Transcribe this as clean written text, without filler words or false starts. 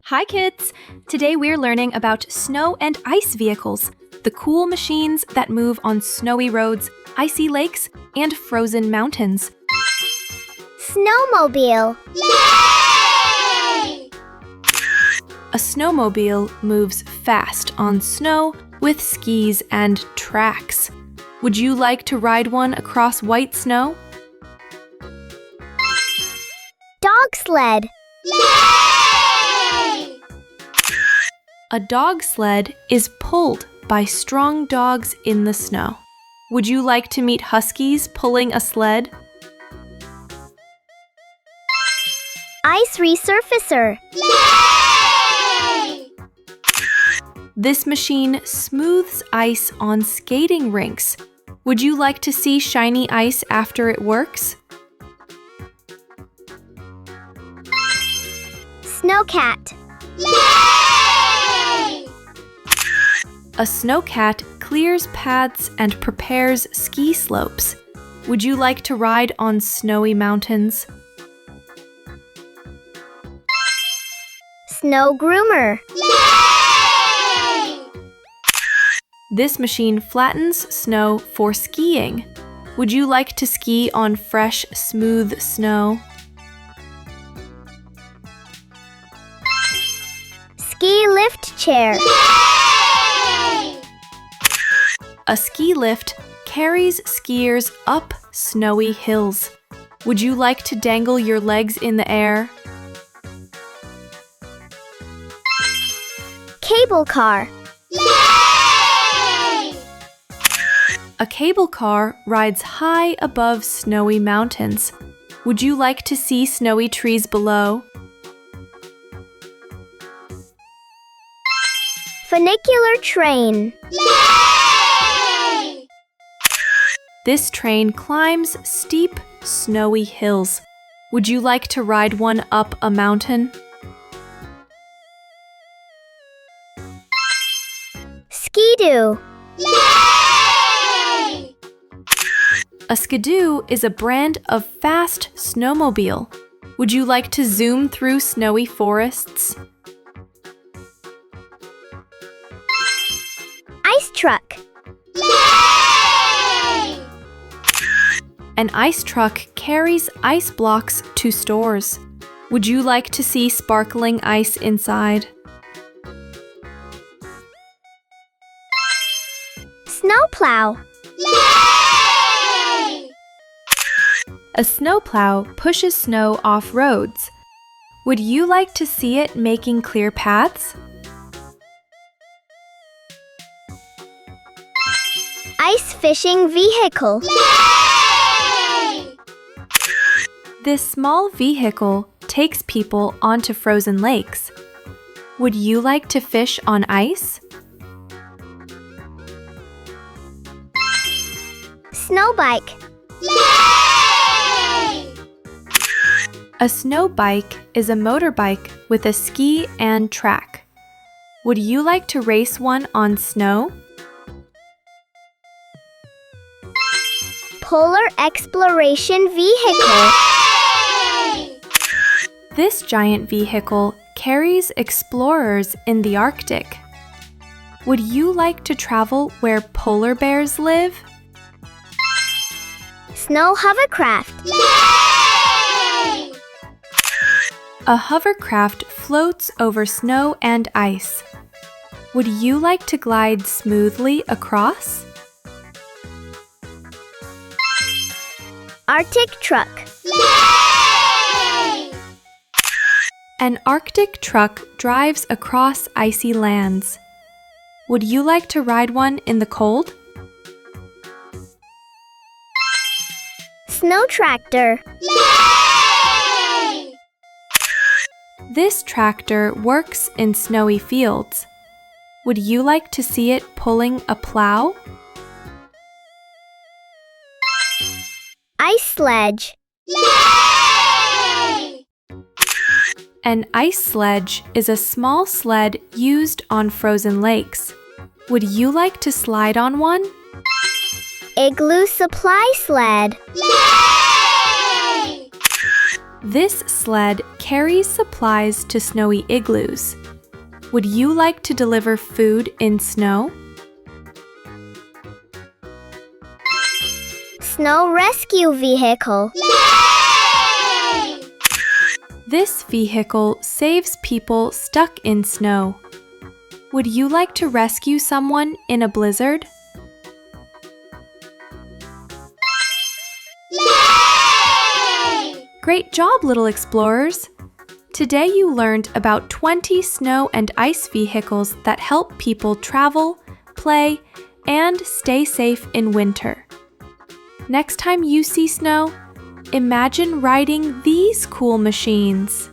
Hi kids! Today we're learning about snow and ice vehicles, the cool machines that move on snowy roads, icy lakes, and frozen mountains. Snowmobile. Yay! A snowmobile moves fast on snow with skis and tracks. Would you like to ride one across white snow? Dog sled. Yay! A dog sled is pulled by strong dogs in the snow. Would you like to meet huskies pulling a sled? Ice resurfacer. Yay! This machine smooths ice on skating rinks. Would you like to see shiny ice after it works? Snowcat. Yay! A snowcat clears paths and prepares ski slopes. Would you like to ride on snowy mountains? Snow groomer. Yay! This machine flattens snow for skiing. Would you like to ski on fresh, smooth snow? Ski lift chair. Yay! A ski lift carries skiers up snowy hills. Would you like to dangle your legs in the air? Cable car. Yay! A cable car rides high above snowy mountains. Would you like to see snowy trees below? Funicular train. Yay! This train climbs steep, snowy hills. Would you like to ride one up a mountain? Ski-doo. Yay! A skidoo is a brand of fast snowmobile. Would you like to zoom through snowy forests? Ice truck. Yay! An ice truck carries ice blocks to stores. Would you like to see sparkling ice inside? Snowplow. Yay! A snowplow pushes snow off roads. Would you like to see it making clear paths? Ice fishing vehicle. Yay! This small vehicle takes people onto frozen lakes. Would you like to fish on ice? Snowbike. Yay! A snow bike is a motorbike with a ski and track. Would you like to race one on snow? Polar exploration vehicle. Yay! This giant vehicle carries explorers in the Arctic. Would you like to travel where polar bears live? Snow hovercraft. Yay! A hovercraft floats over snow and ice. Would you like to glide smoothly across? Arctic truck. Yay! An Arctic truck drives across icy lands. Would you like to ride one in the cold? Snow tractor. Yay! This tractor works in snowy fields. Would you like to see it pulling a plow? Ice sledge. Yay! An ice sledge is a small sled used on frozen lakes. Would you like to slide on one? Igloo supply sled. Yay! This sled carries supplies to snowy igloos. Would you like to deliver food in snow? Snow rescue vehicle. Yay! This vehicle saves people stuck in snow. Would you like to rescue someone in a blizzard? Yay! Great job, little explorers! Today you learned about 20 snow and ice vehicles that help people travel, play, and stay safe in winter. Next time you see snow, imagine riding these cool machines.